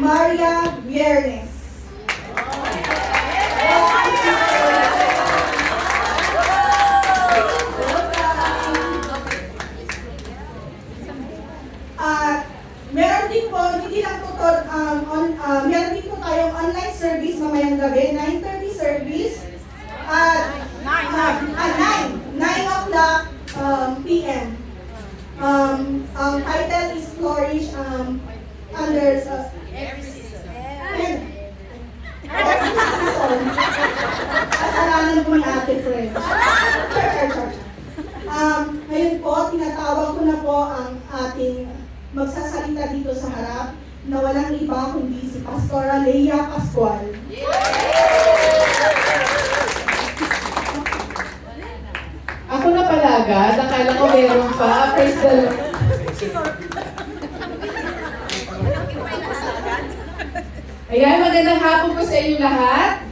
Maria Viernes. Meron din po, hindi lang po meron din po tayong online service mamayang gabi, 9:30 service, at 9 o'clock p.m. Ang title is Flourish under every season. Kasalanan ko may ate friend. Ngayon po, tinatawag ko na po ang ating magsasalita dito sa harap na walang iba kundi si Pastora Leia Pascual. Ako na pala agad, akala ko meron pa. Praise the Lord. Ayan, magandang hapon po sa inyo lahat.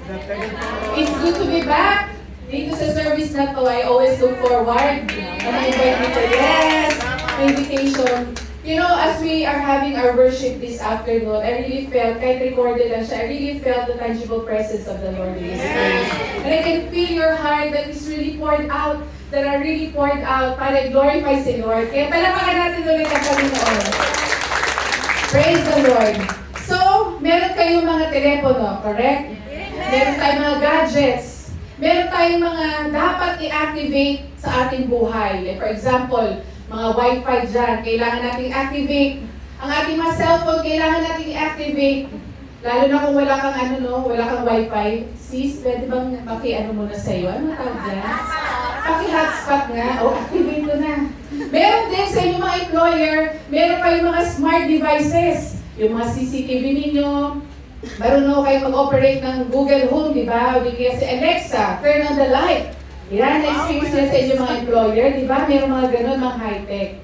It's good to be back. Dito sa service na to, I always look forward. Na-invite me to, yes, invitation. You know, as we are having our worship this afternoon, I really felt, kahit recorded lang siya, I really felt the tangible presence of the Lord in this place. And I can feel your heart that is really poured out, that are really poured out para glorify si Lord. Kaya palapakan natin ulit ang Panginoon. Praise the Lord. So, meron kayong mga telepono, correct? Meron tayong mga gadgets. Meron tayong mga dapat i-activate sa ating buhay. Like for example, mga wifi dyan, kailangan nating activate. Ang ating mga cellphone, kailangan nating i-activate. Lalo na kung wala kang wala kang wifi. Sis, pwede bang maki-ano muna sa'yo? Ano tawag dyan? Paki-hotspot nga. Activate ko na. Meron din sa inyong mga employer, meron kayong mga smart devices. Yung mga CCTV ninyo, marunong kayo mag-operate ng Google Home, di ba? O di kaya si Alexa, turn on the light. Yan, na-experience nila sa inyong mga employer, di ba? Meron mga ganun, mga high-tech.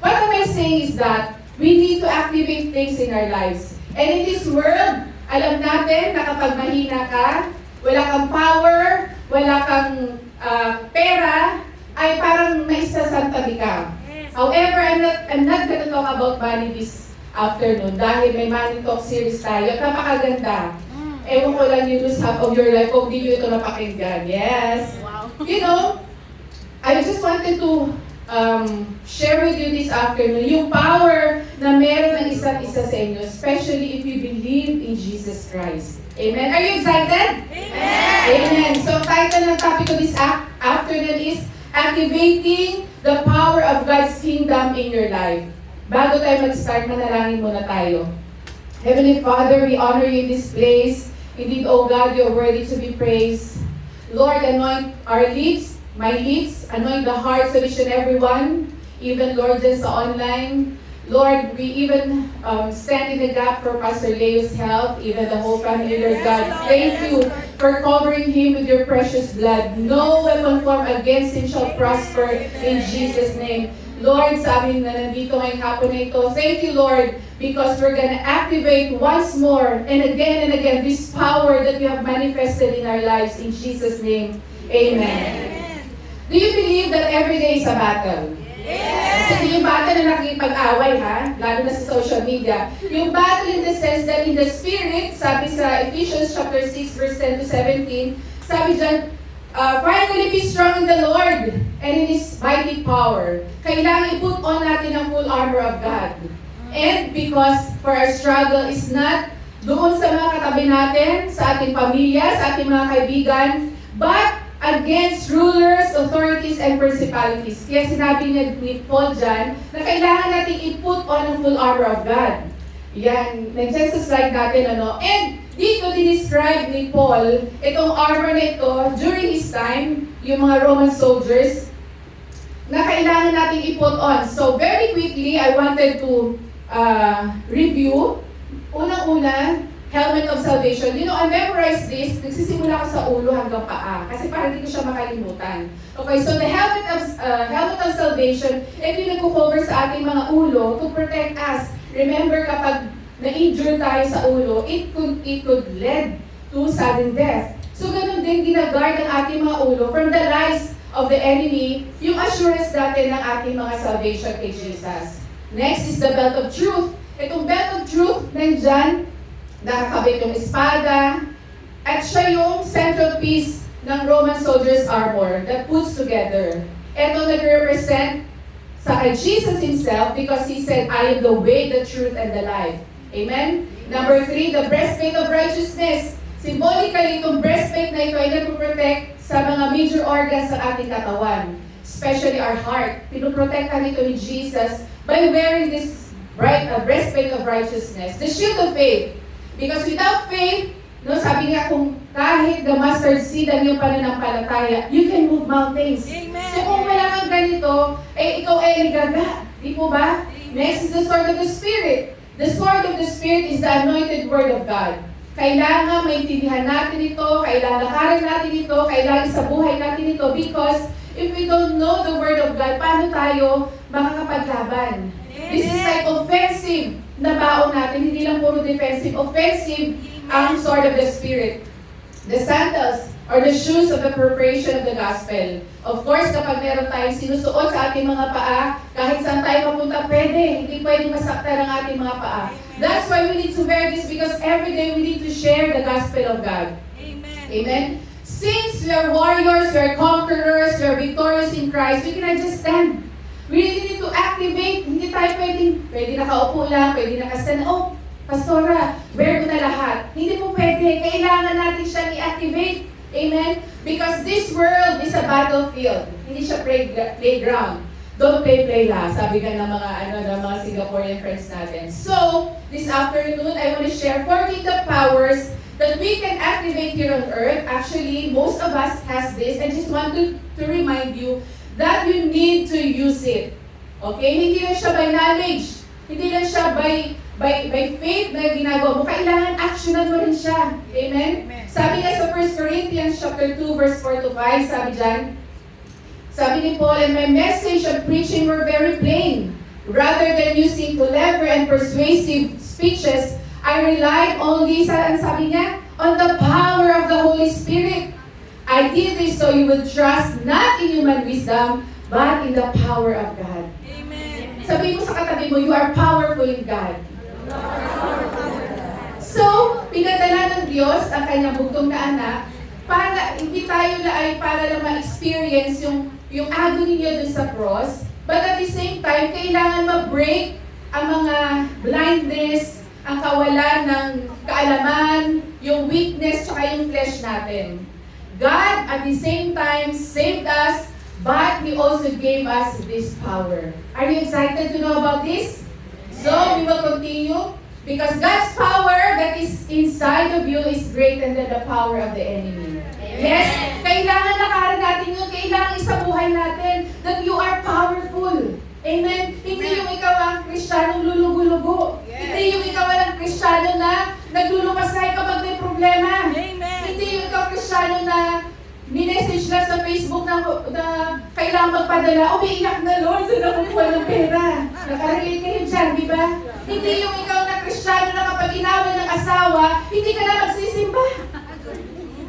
What am I saying is that we need to activate things in our lives. And in this world, alam natin na kapag mahina ka, wala kang power, wala kang pera, ay parang naisasantabi ka. However, I'm not gonna talk about money this afternoon dahil may Money Talk series tayo at napakaganda. Ewan ko lang yung lose half of your life kung di nyo ito napakinggan. Yes! You know, I just wanted to share with you this afternoon yung power na meron ng isa't isa sa inyo, especially if you believe in Jesus Christ. Amen? Are you excited? Amen! Amen! So, title ng topic ko this afternoon is Activating the Power of God's Kingdom in Your Life. Bago tayo mag-start, manalangin muna tayo. Heavenly Father, we honor you in this place. Indeed, O God, you're worthy to be praised. Lord, anoint our lips, my lips, anoint the hearts of each and everyone, even Lord, just online. Lord, we even stand in the gap for Pastor Leo's health, even the whole family, Lord God. Thank you for covering him with your precious blood. No weapon formed against him shall prosper in Jesus' name. Lord, sabi na nandito ngayong hapon na ito, thank you, Lord, because we're gonna activate once more and again this power that you have manifested in our lives in Jesus' name. Amen. Do you believe that every day is a battle? Yes. Kasi yung battle na nakikipag-away, ha? Lalo na sa social media. Yung battle in the sense that in the Spirit, sabi sa Ephesians chapter 6, verse 10 to 17, sabi dyan, finally be strong in the Lord and in His mighty power. Kailangan i-put on natin ang full armor of God. And because for our struggle is not doon sa mga katabi natin, sa ating pamilya, sa ating mga kaibigan, but against rulers, authorities, and principalities. Kaya sinabi ni Paul dyan na kailangan natin i-put on ang full armor of God. Yan, nandiyan sa slide natin, And dito dinescribe ni Paul itong armor na ito during his time, yung mga Roman soldiers, na kailangan natin i-put on. So very quickly, I wanted to review. Unang-una, helmet of salvation. You know, I memorized this. Nagsisimula ko sa ulo hanggang paa. Kasi parang hindi ko siya makalimutan. Okay, so the helmet of salvation, ito yung nagko-cover sa ating mga ulo to protect us. Remember, kapag na-injure tayo sa ulo, it could lead to sudden death. So, ganun din ginaguard ang ating mga ulo from the lies of the enemy, yung assurance natin ng ating mga salvation kay Jesus. Next is the belt of truth. Itong belt of truth, nandyan, nakakabit yung espada, at siya yung central piece ng Roman soldier's armor that puts together. Ito nag-represent sa kay Jesus himself because he said, I am the way, the truth, and the life. Amen? Number 3, the breastplate of righteousness. Symbolically, itong breastplate na ito ay nagpo-protect sa mga major organs ng ating katawan, especially our heart. Pinoprotektahan ito ni Jesus by wearing this breastplate of righteousness. The shield of faith. Because without faith, no, sabi nga kung kahit the mustard seed ang iyong pananampalataya, you can move mountains. Amen. So kung wala kang ganito, ikaw ay ligaga. Di po ba? Next is the sword of the Spirit. The sword of the Spirit is the anointed word of God. Kailangan maintindihan natin ito, kailangan lakarin natin ito, kailangan sa buhay natin ito because if we don't know the word of God, paano tayo makakapaglaban? This is like offensive na baon natin, hindi lang puro defensive. Offensive ang sword of the Spirit. The sandals or the shoes of the preparation of the gospel. Of course, kapag meron tayong sinusuot sa ating mga paa, kahit saan tayo mapunta, pwede. Hindi pwede masaktan ang ating mga paa. That's why we need to wear this because every day we need to share the gospel of God. Amen. Amen? Since we are warriors, we are conquerors, we are victorious in Christ, we cannot just stand. We really need to activate. Hindi tayo pwede nakaupo lang, pwede nakastand. Oh, Pastora, wear ko na lahat. Hindi po pwede. Kailangan natin siyang i-activate. Amen? Because this world is a battlefield. Hindi siya playground. Don't play lang. Sabi ka ng mga Singaporean friends natin. So, this afternoon, I want to share 4 kingdom powers that we can activate here on earth. Actually, most of us has this. I just want to remind you that you need to use it. Okay? Hindi lang siya by knowledge. Hindi lang siya by faith na ginagawa mo. Kailangan actionan mo rin siya. Amen? Sabi nga sa 1 Corinthians chapter 2, verse 4 to 5, sabi ni Paul, and my message of preaching were very plain. Rather than using clever and persuasive speeches, I relied only, sabi niya, on the power of the Holy Spirit. I did this so you would trust not in human wisdom, but in the power of God. Amen. Sabi mo sa katabi mo, you are powerful in God. So, pinadala ng Diyos ang kanyang bugtong na anak para hindi tayo para lang ma-experience yung agony niya dun sa cross, but at the same time, kailangan ma-break ang mga blindness, ang kawalan ng kaalaman, yung weakness, tsaka yung flesh natin. God, at the same time, saved us, but He also gave us this power. Are you excited to know about this? So, we will continue. Because God's power that is inside of you is greater than the power of the enemy. Yes, kailangan lakarin natin yun. Kailangan isabuhay natin that you are powerful. Amen? Hindi yung ikaw ang Kristiyanong lulugo-lugo. Hindi yung ikaw ang Kristiyano na naglulumasay kapag may problema. Amen. Hindi yung ikaw Kristiyano na minessage lang sa Facebook na kailangan magpadala, umiiyak na Lord, saan ako kuha ng pera? Nakarelate kayo dyan, di ba? Hindi yung ikaw na Kristiyano na kapag inaway ng asawa, hindi ka na magsisimba.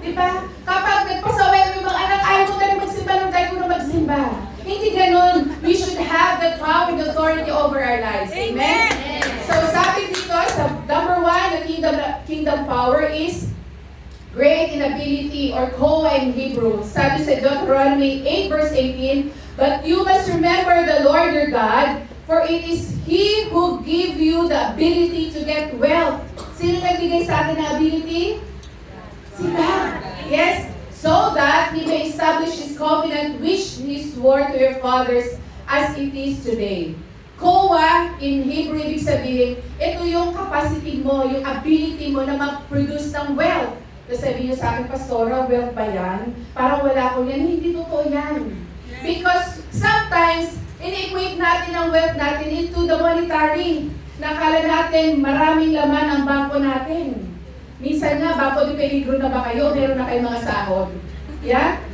Di ba? Kapag nagpasaway mo yung mga anak, ayaw mo na rin magsimba nung tayo ko na magsimba. Hindi ganun. We should have the power and authority over our lives. Amen? So sabi dito, sa number 1, the kingdom power is great in ability, or koa in Hebrew. Sabi sa Deuteronomy 8 verse 18, but you must remember the Lord your God, for it is He who give you the ability to get wealth. Sino nagbigay sa atin ng ability? Si God. Yes, so that He may establish His covenant which He swore to your fathers as it is today. Koa in Hebrew, ibig sabihin, ito yung capacity mo, yung ability mo na mag-produce ng wealth. Tapos sabihin niyo sa akin, Pastora, wealth ba yan? Parang wala ko yan. Hindi totoo yan. Because sometimes, ini-equate natin ang wealth natin into the monetary. Nakala natin maraming laman ang bangko natin. Minsan nga, bangko di peligro na ba kayo? Meron na kayong mga sahod. Yeah?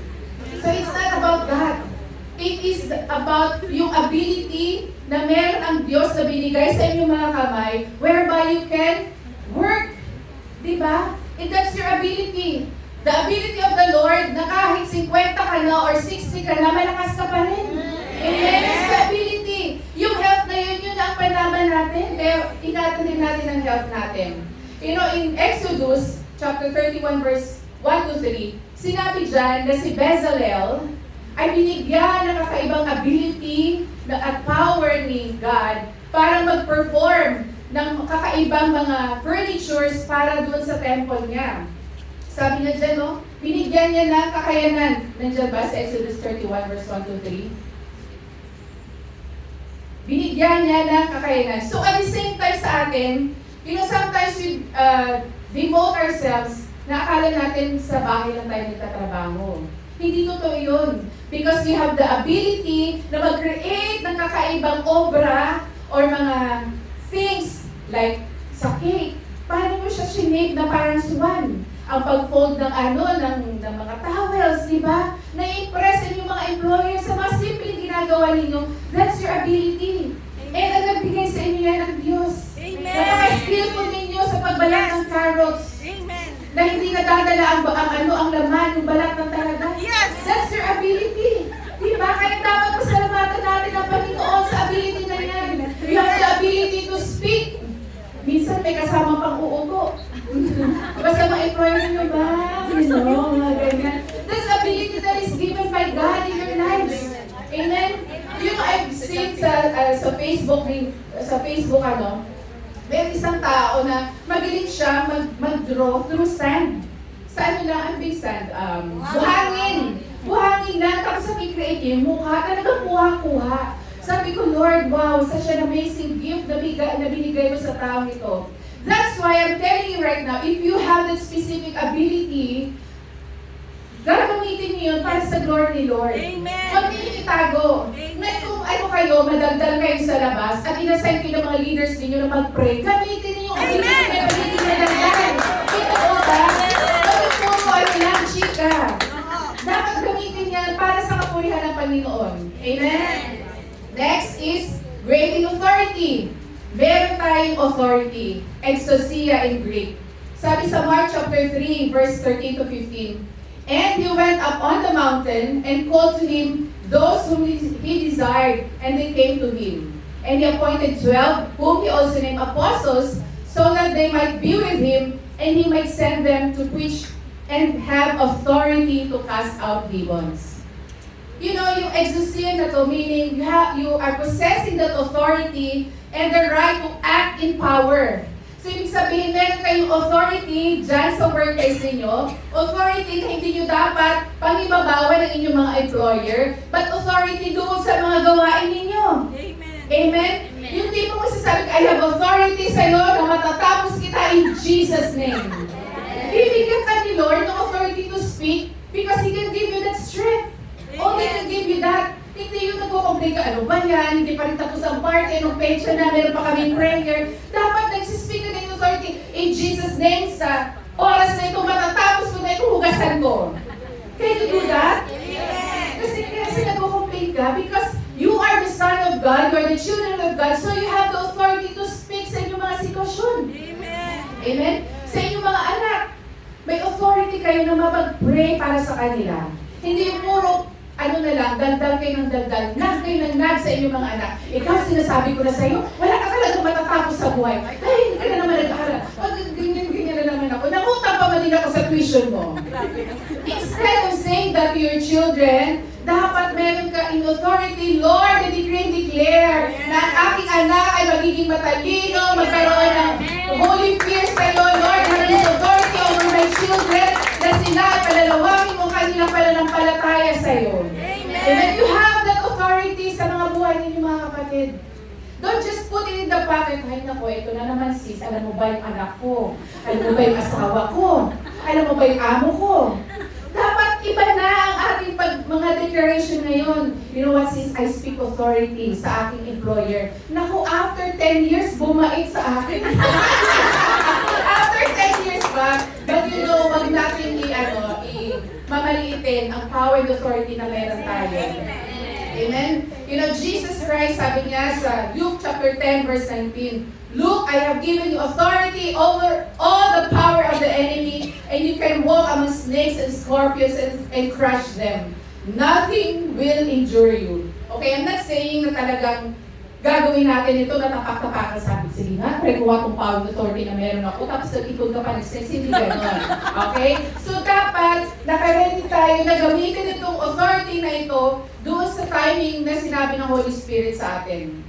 So it's not about that. It is about yung ability na meron ang Diyos na binigay sa inyong mga kamay whereby you can work. Diba? And that's your ability. The ability of the Lord na kahit 50 ka na or 60 ka na, malakas ka pa rin. Amen? It's the ability. Yung health na yun ang panlaban natin. Kaya ingatan din natin ang health natin. You know, in Exodus chapter 31 verse 1 to 3, sinabi dyan na si Bezalel ay binigyan ng kakaibang ability at power ni God para mag-perform ng kakaibang mga furnitures para doon sa temple niya. Sabi niya dyan, no? Binigyan niya ng kakayanan. Nandiyan ba sa Exodus 31 verse 1 to 3? Binigyan niya ng kakayanan. So at the same time sa atin, you know, sometimes we devote ourselves na akala natin sa bahay lang tayo nagtatrabaho. Hindi totoo yun. Because we have the ability na mag-create ng kakaibang obra or mga things like sa cake. Paano mo siya shinake na parang swan? Ang pag-fold ng ng mga towels, di ba? Na-impress yung mga employers sa mga simpleng ginagawa ninyo. That's your ability. And ang nagbigay sa inyo yan ang Diyos. Amen. Napaka-skillful ninyo sa pagbalat ng carrots. Amen. Na hindi nadadala ang laman, yung balat ng talaga. Yes. That's your ability. Di ba? Kaya dapat pasalamatan natin ang Panginoon sa ability na yan. You have the ability to speak. Minsan may kasama pang uupo. Basta mga employer nyo ba? You know, mga ganyan. That's ability that is given by God in your lives. Amen? You know, I've seen sa Facebook, may isang tao na magaling siya mag-draw through sand. Sa ano lang, ang big sand? Buhangin. Buhangin lang, tapos sa create yung mukha, talagang kuha-kuha. Sabi ko, Lord, wow, such an amazing gift na binigay mo sa taong ito. That's why I'm telling you right now, if you have that specific ability, gagamitin niyo yun para sa glory ni Lord. Amen. Huwag niyo itago. Amen. Ngayon kung ano kayo, madagdag kayo sa labas, at inassign kayo ng mga leaders ninyo na mag-pray, gamitin niyo yung ability Amen. na gamitin na dagdag. Ito po ba? Bakit puro ano lang, chika? Dapat gamitin yan para sa kapurihan ng Panginoon. Amen? Next is great in authority. Meron tayong authority. Exousia in Greek. Sabi sa Mark chapter 3, verse 13 to 15, and he went up on the mountain and called to him those whom he desired, and they came to him. And he appointed 12, whom he also named apostles, so that they might be with him, and he might send them to preach and have authority to cast out demons. You know, yung exousia na to, meaning you are possessing that authority and the right to act in power. So, ibig sabihin, meron kayong authority dyan sa workplace ninyo. Authority na hindi nyo dapat pangibabawan ng inyong mga employer, but authority doon sa mga gawain ninyo. Amen. Amen? Yung tipo mo sasabi, I have authority sa'yo na matatapos kita in Jesus' name. Bibigyan ka ni Lord ng authority to speak because He can give you that strength. Only can give you that. Hindi yung nagko-complain ka, ano ba yan? Hindi pa rin tapos ang party, nung pension na, meron pa kaming prayer. Dapat nagsispeak ka ng authority in Jesus' name sa oras na ito, matatapos ko na ito, hugasan ko. Can you do that? Kasi nagko-complain ka because you are the son of God, you are the children of God, so you have the authority to speak sa inyong mga sitwasyon. Amen. Amen? Sa inyong mga anak, may authority kayo na mapag-pray para sa kanila. Hindi yung puro ano na lang, daldal kayo ng daldal, nag kayo ng nag sa inyong mga anak. Ikaw, sinasabi ko na sa iyo, wala ka talaga matatapos sa buhay. Ay, hindi ka na naman nag-aaral. Ganyan na naman ako. Nangutang pa man din ako sa tuition mo. Instead of saying that to your children, dapat meron ka in authority, Lord, na decree and declare na ang aking anak ay magiging matalino, magkaroon ng holy fear sa iyo, Lord, na is authority over my children, na sila ay palalawangin mo kanilang pananampalataya sa iyo. Amen. You have that authority sa mga buhay ninyo, mga kapatid. Don't just put it in the pocket. Ay nako, ito na naman sis, alam mo ba yung anak ko? Alam mo ba yung asawa ko? Alam mo ba yung amo ko? Dapat iba na ang ating mga declaration ngayon. You know what sis, I speak authority sa aking employer. Naku, after 10 years, bumait sa akin. After 10 years ba? But you know, wag natin mamaliitin ang power and authority na meron tayo. Amen? You know, Jesus Christ, sabi niya sa Luke chapter 10, verse 19, Look, I have given you authority over all the power of the enemy, and you can walk among snakes and scorpions and crush them. Nothing will injure you. Okay, I'm not saying na talagang gagawin natin ito na tapak-tapakan sabi, sige nga, kuha tong power of authority na meron ako, tapos nag-ikot ka pa nag-sense, hindi gano'n. Okay? So dapat, nakaready tayo na gamitin itong authority na ito doon sa timing na sinabi ng Holy Spirit sa atin.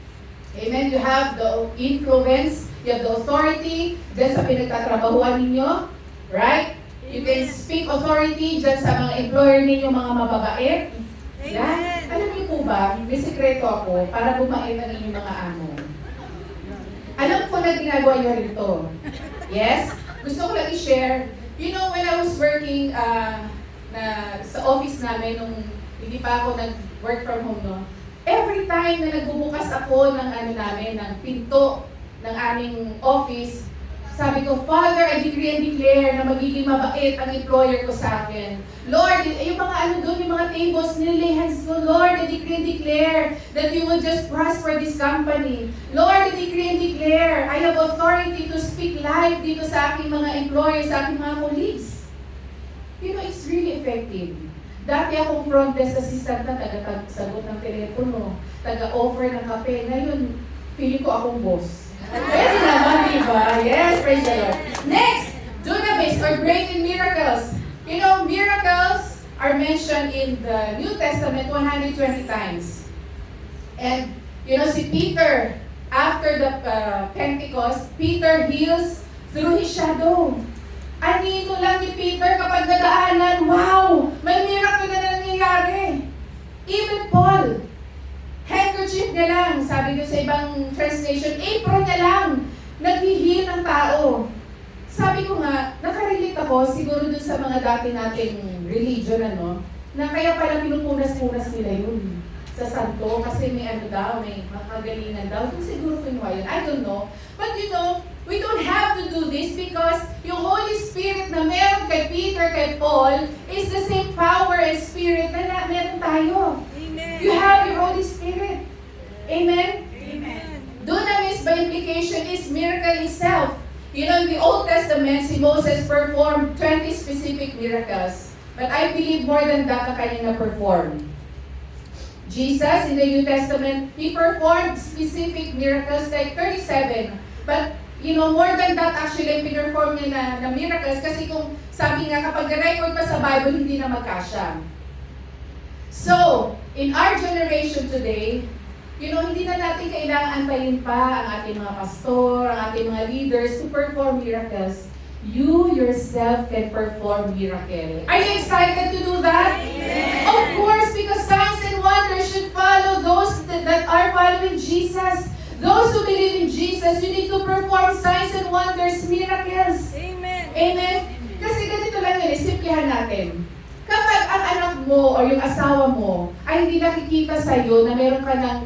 Amen? You have the influence, you have the authority dyan sa pinagtatrabahuan ninyo, right? You can speak authority dyan sa mga employer ninyo, mga mababait. Yeah? Alam niyo po ba, may sekreto ako para bumait ang inyong mga amo. Alam ko na ginagawa niyo rito. Yes? Gusto ko lang i-share. You know, when I was working sa office namin, nung hindi pa ako nag-work from home, no? Every time na nagbubukas ako ng ng pinto ng aming office, sabi ko, Father, I decree and declare na magiging mabait ang employer ko sa akin. Lord, yung mga doon, yung mga tables, nililay hands ko, Lord, I decree and declare that you will just prosper this company. Lord, I decree and declare, I have authority to speak life dito sa aking mga employers, sa aking mga colleagues. You know, it's really effective. Dati akong front desk assistant na taga-sagot ng telepono, taga-offer ng kape. Ngayon, feeling ko akong boss. Pwede naman, diba? Yes, praise the Lord. Next, dunamis or great in miracles. You know, miracles are mentioned in the New Testament 120 times. And, you know, si Peter, after the Pentecost, Peter heals through his shadow. Anino lang ni Peter kapag nadaanan, wow! May miracle na nangyayari. Even Paul, handkerchief niya lang, sabi doon sa ibang translation, apron niya lang, nag-heal ng tao. Sabi ko nga, nakarelate ako siguro doon sa mga dati nating religion, na kaya pala pinupunas-punas nila yun sa santo, kasi may may makagalingan daw. Kung siguro kinuha yun, I don't know. But you know, we don't have to do this because yung Holy Spirit na meron kay Peter, kay Paul, is the same power and spirit na meron tayo. Amen. You have your Holy Spirit. Amen? Amen. Dunamis by implication is miracle itself. You know, in the Old Testament, si Moses performed 20 specific miracles. But I believe more than that na kanya na-perform. Jesus, in the New Testament, He performed specific miracles like 37. But, you know, more than that actually, pinperform niya na miracles kasi kung sabi nga, kapag na-record pa sa Bible, hindi na magkasya. So, in our generation today, you know, hindi na natin kailangan antayin pa ang ating mga pastor, ang ating mga leaders to perform miracles. You yourself can perform miracle. Are you excited to do that? Amen. Of course, because signs and wonders should follow those that are following Jesus. Those who believe in Jesus, you need to perform signs and wonders, miracles. Amen. Amen? Kasi ganito lang yun, simplihan natin. Kapag ang anak mo o yung asawa mo ay hindi nakikita sa'yo na meron ka ng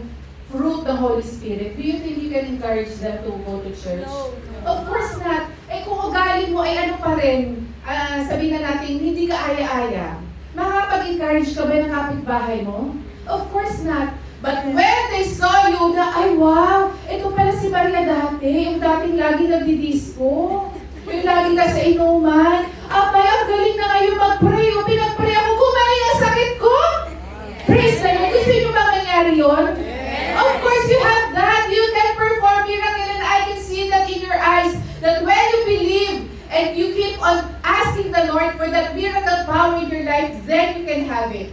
fruit ng Holy Spirit, do you think you can encourage them to go to church? No. Of course not. Eh kung ugali mo ay ano pa rin, sabihin na natin, hindi ka aya-aya. Makakapag-encourage ka ba ng kapitbahay mo? Of course not. But when they saw you na, ay wow, ito pala si Maria dati, yung dating lagi nagdi-disco, yung lagi nasa inuman, abay, ang galing na ngayon mag-pray, o pinag-pray ako, gumaling ang sakit ko! Praise the Lord! Gusto nyo ba mangyari yun? Of course you have that. You can perform miracle and I can see that in your eyes, that when you believe and you keep on asking the Lord for that miracle power in your life, then you can have it.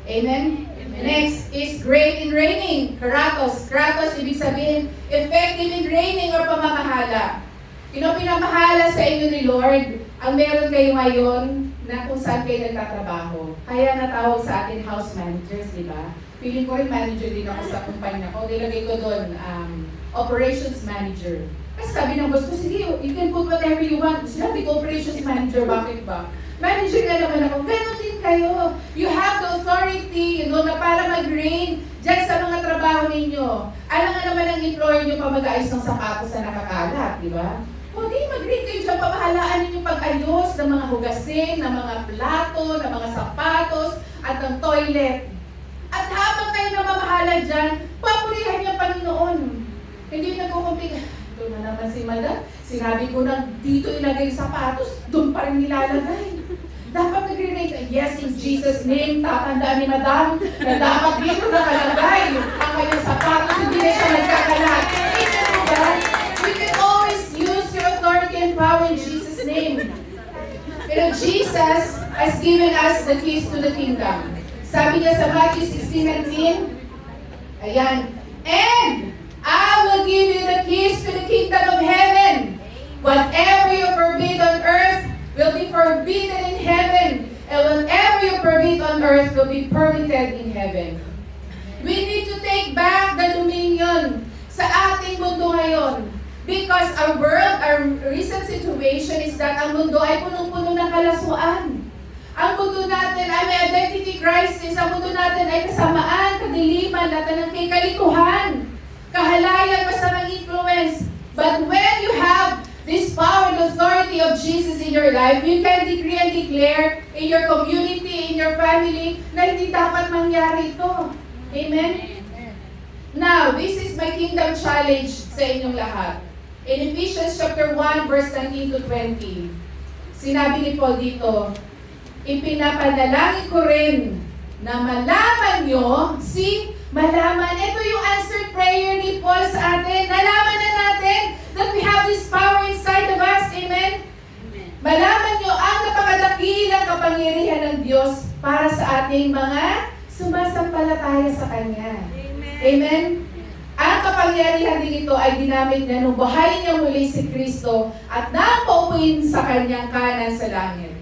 Amen? Next is great in reigning. Kratos. Kratos, ibig sabihin, effective in reigning or pamamahala. You know, pinamahala sa inyo ni Lord, ang meron kayo ngayon na kung saan kayo nagtatrabaho. Kaya natawag sa atin house managers, di ba? Feeling ko rin manager din ako sa kumpanya ko. Nilagay ko doon, operations manager. Kasi sabi ng boss ko, sige, you can put whatever you want. Sinabi ko, operations manager, bakit ba? Manager na naman ako. Ganon din kayo. You have the authority, you know, na para mag-reign dyan sa mga trabaho ninyo. Alam nga naman ang employer nyo pa mag-ayos ng sapatos na nakakalat, di ba? O di, mag-reign kayo dyan, pamahalaan ninyo pag-ayos ng mga hugasin, ng mga plato, ng mga sapatos, at ng toilet. At habang kayo namamahala dyan, papurihan niya Panginoon. Hindi yung nagkukumpika. Ito na naman si Madam. Sinabi ko na dito ilagay yung sapatos, doon pa rin nilalagay. Dapat nagre-rate, yes, in Jesus' name, tatandaan ni Madam na dapat dito nakalagay ang kanyang sapatos. Hindi given us the keys to the kingdom. Sabi niya sa Matthew 16:19, ayan, and I will give you the keys to the kingdom of heaven. Whatever you forbid on earth will be forbidden in heaven, and whatever you forbid on earth will be permitted in heaven. We need to take back the dominion sa ating mundo ngayon. Because our world, our recent situation is that ang mundo ay punong-puno ng kalasuan. Ang mundo natin ay may identity crisis. Ang mundo natin ay kasamaan, kadiliman, natin ng kalikuhan, kahalayan, masamang influence. But when you have this power and authority of Jesus in your life, you can decree and declare in your community, in your family, na hindi dapat mangyari ito. Amen? Now, this is my kingdom challenge sa inyong lahat. In Ephesians chapter 1, verse 19 to 20, sinabi ni Paul dito, ipinapanalangin ko rin na malaman nyo, malaman, ito yung answered prayer ni Paul sa atin, nalaman na natin that we have this power inside of us, amen? Malaman nyo ang napakadakilang kapangyarihan ng Diyos para sa ating mga sumasampalataya sa Kanya. Amen? Ang kapangyarihan din ito ay ginamit niya nung buhayin niya muli si Kristo at napaupuin sa Kanyang kanan sa langit.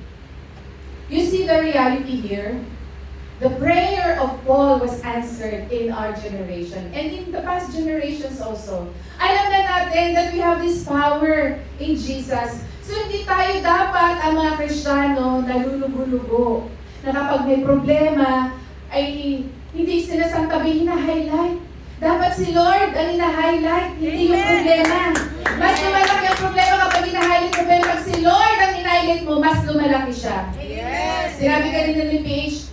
You see the reality here? The prayer of Paul was answered in our generation and in the past generations also. Alam na natin that we have this power in Jesus. So hindi tayo dapat ang mga Kristiyano na lulugo-lugo na kapag may problema ay hindi sinasantabi, hina-highlight. Dapat si Lord ang hina-highlight, hindi yung problema. Mas lumalaki ang problema kapag hina-highlight mo, pero pag si Lord ang hina-highlight mo, mas lumalaki siya. Yes. Sinabi kanina ni PH,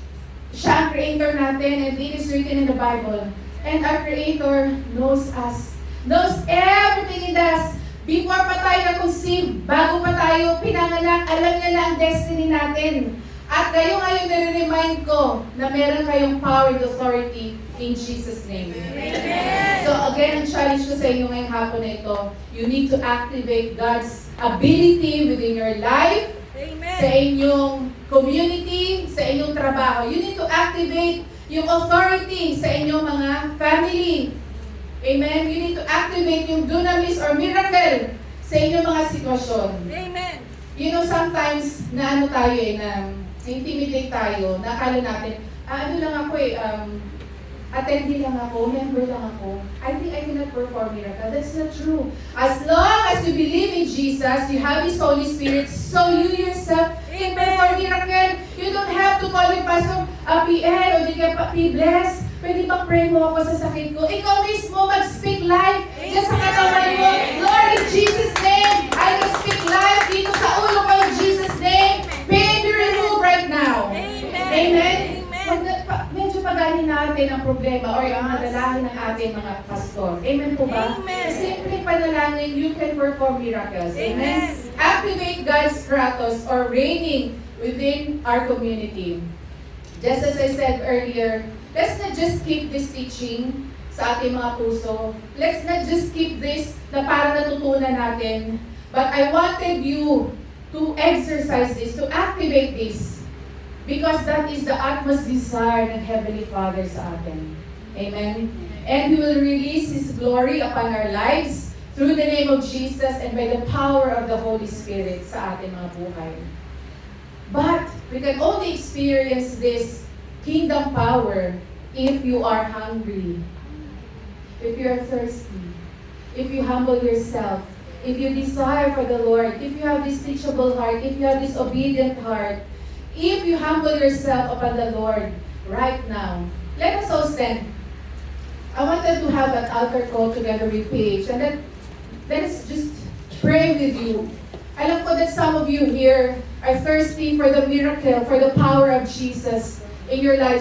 siya ang creator natin, and it is written in the Bible. And our creator knows us, knows everything in us. Before pa tayo na-conceive, bago pa tayo pinanganak, alam niya na ang destiny natin. At kayo ngayon nare-remind ko na meron kayong power and authority in Jesus' name. Amen. So again, ang challenge ko sa inyo ngayong hapon na ito, you need to activate God's ability within your life, Amen. sa inyong community, sa inyong trabaho. You need to activate yung authority sa inyong mga family. Amen? You need to activate yung dunamis or miracle sa inyong mga sitwasyon. Amen. You know, sometimes na ano tayo na intimidate tayo, nakala natin, ano lang ako attendee lang ako, member lang ako. I think I cannot perform miracle. That's not true. As long as you believe in Jesus, you have His Holy Spirit, so you yourself can perform miracle. You don't have to call your pastor, PL, o di ka be blessed. Pwede bang pray mo ako sa sakit ko? Ikaw mismo mag-speak life dyan sa katawan mo. Lord, in Jesus' name, I will speak life dito sa ulo ko in Jesus' name. Pain be removed right now. Amen. Amen? Amen. Medyo pagaling natin ang problema or yung madalahin ng ating mga pastor. Amen po ba? Amen. Simple panalangin, you can perform miracles. Amen? Amen. Activate God's kratos or reigning within our community. Just as I said earlier, let's not just keep this teaching sa ating mga puso. Let's not just keep this na para natutunan natin. But I wanted you to exercise this, to activate this. Because that is the utmost desire ng Heavenly Father sa atin. Amen? And He will release His glory upon our lives through the name of Jesus and by the power of the Holy Spirit sa ating mga buhay. But we can only experience this kingdom power if you are hungry, if you are thirsty, if you humble yourself, if you desire for the Lord, if you have this teachable heart, if you have this obedient heart, if you humble yourself upon the Lord right now. Let us all stand. I wanted to have an altar call together with Paige, and then let us just pray with you. Alam ko that some of you here are thirsty for the miracle, for the power of Jesus in your lives.